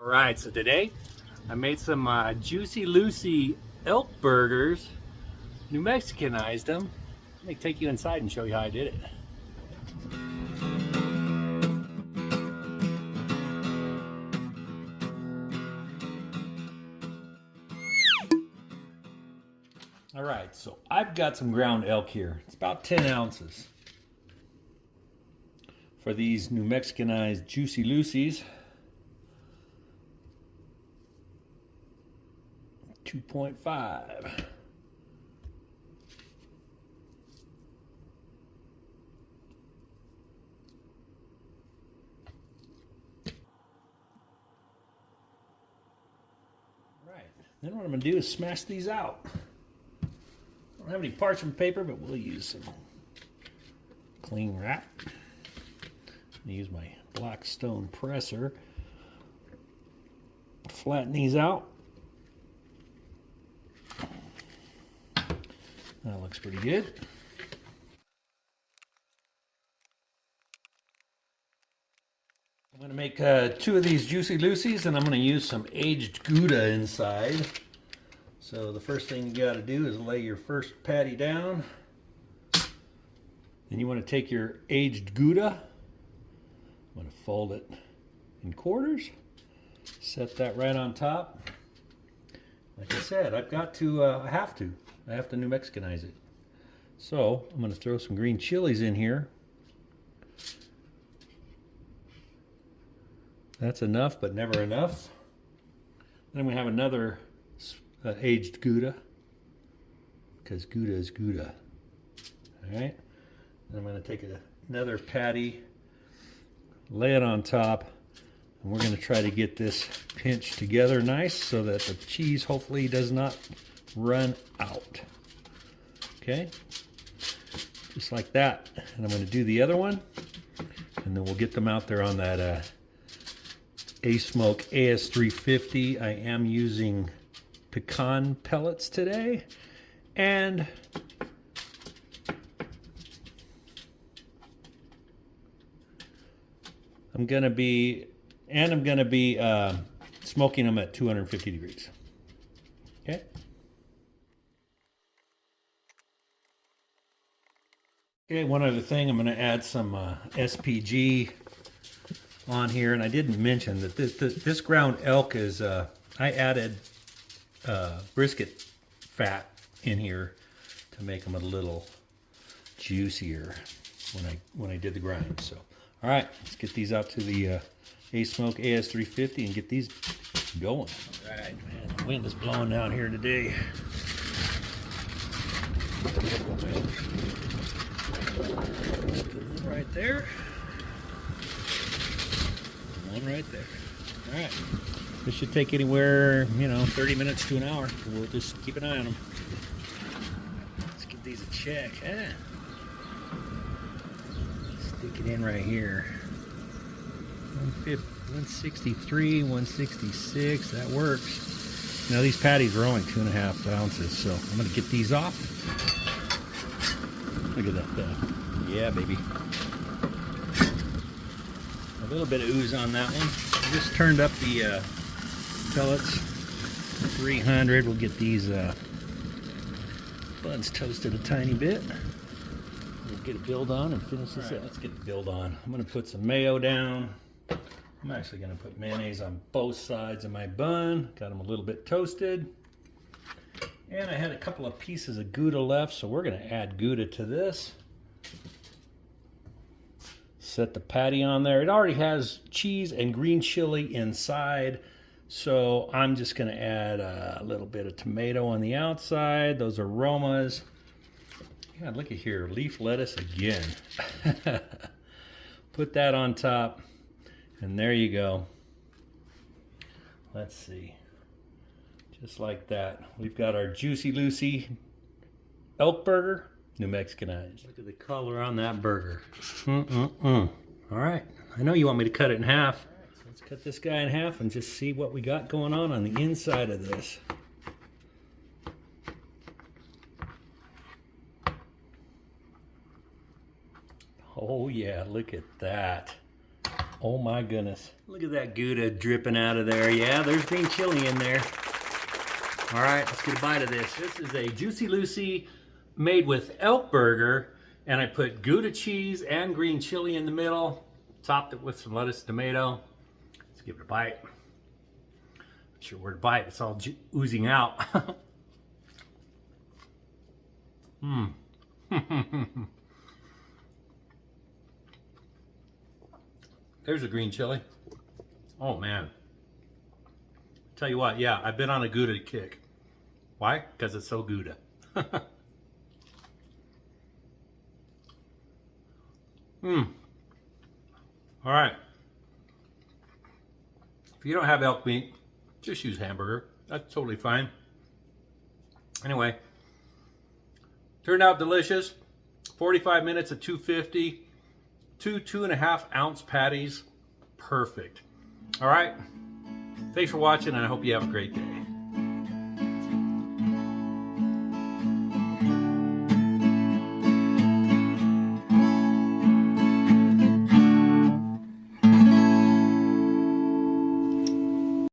Alright, so today I made some Juicy Lucy elk burgers. New Mexicanized them. Let me take you inside and show you how I did it. Alright, so I've got some ground elk here. It's about 10 ounces. For these New Mexicanized Juicy Lucy's, 2.5. Right, then what I'm going to do is smash these out. I don't have any parchment paper, but we'll use some cling wrap. I'm going to use my Blackstone presser. Flatten these out. That looks pretty good. I'm going to make 2 of these Juicy Lucy's, and I'm going to use some aged Gouda inside. So the first thing you got to do is lay your first patty down. Then you want to take your aged Gouda. I'm going to fold it in quarters. Set that right on top. Like I said, I've got to, I have to New Mexicanize it. So I'm going to throw some green chilies in here. That's enough, but never enough. Then we have another aged Gouda, because Gouda is Gouda. All right. Then I'm going to take another patty, lay it on top, and we're going to try to get this pinched together nice so that the cheese hopefully does not run out. Okay, just like that. And I'm going to do the other one, and then we'll get them out there on that ASMOKE AS350. I am using pecan pellets today, and I'm going to be smoking them at 250 degrees. Okay. Okay, one other thing, I'm going to add some SPG on here, and I didn't mention that this ground elk is, I added brisket fat in here to make them a little juicier when I did the grind. So, all right, let's get these out to the ASMOKE AS350 and get these going. All right, man, the wind is blowing down here today. Just put one right there. One right there. All right. This should take anywhere, 30 minutes to an hour. We'll just keep an eye on them. Let's give these a check. Stick it in right here. 163, 166. That works. Now these patties are only 2.5 ounces, so I'm going to get these off. Look at that. Yeah, baby. A little bit of ooze on that one. I just turned up the pellets 300. We'll get these buns toasted a tiny bit. We'll get a build on and finish this up. Let's get the build on. I'm going to put some mayo down. I'm actually going to put mayonnaise on both sides of my bun. Got them a little bit toasted. And I had a couple of pieces of Gouda left, so we're going to add Gouda to this. Set the patty on there. It already has cheese and green chili inside, so I'm just going to add a little bit of tomato on the outside. Those aromas. God, look at here, leaf lettuce again. Put that on top, and there you go. Let's see. Just like that. We've got our Juicy Lucy elk burger, New Mexicanized. Look at the color on that burger. All right, I know you want me to cut it in half. All right, so let's cut this guy in half and just see what we got going on the inside of this. Oh yeah, look at that. Oh my goodness. Look at that Gouda dripping out of there. Yeah, there's green chili in there. All right, let's get a bite of this. This is a Juicy Lucy made with elk burger, and I put Gouda cheese and green chili in the middle, topped it with some lettuce, tomato. Let's give it a bite. Not sure where to bite, it's all oozing out. There's a green chili. Oh man. Tell you what, yeah, I've been on a Gouda kick. Why? Because it's so Gouda. All right. If you don't have elk meat, just use hamburger. That's totally fine. Anyway, turned out delicious. 45 minutes at 250. 2.5 ounce patties. Perfect. All right. Thanks for watching, and I hope you have a great day.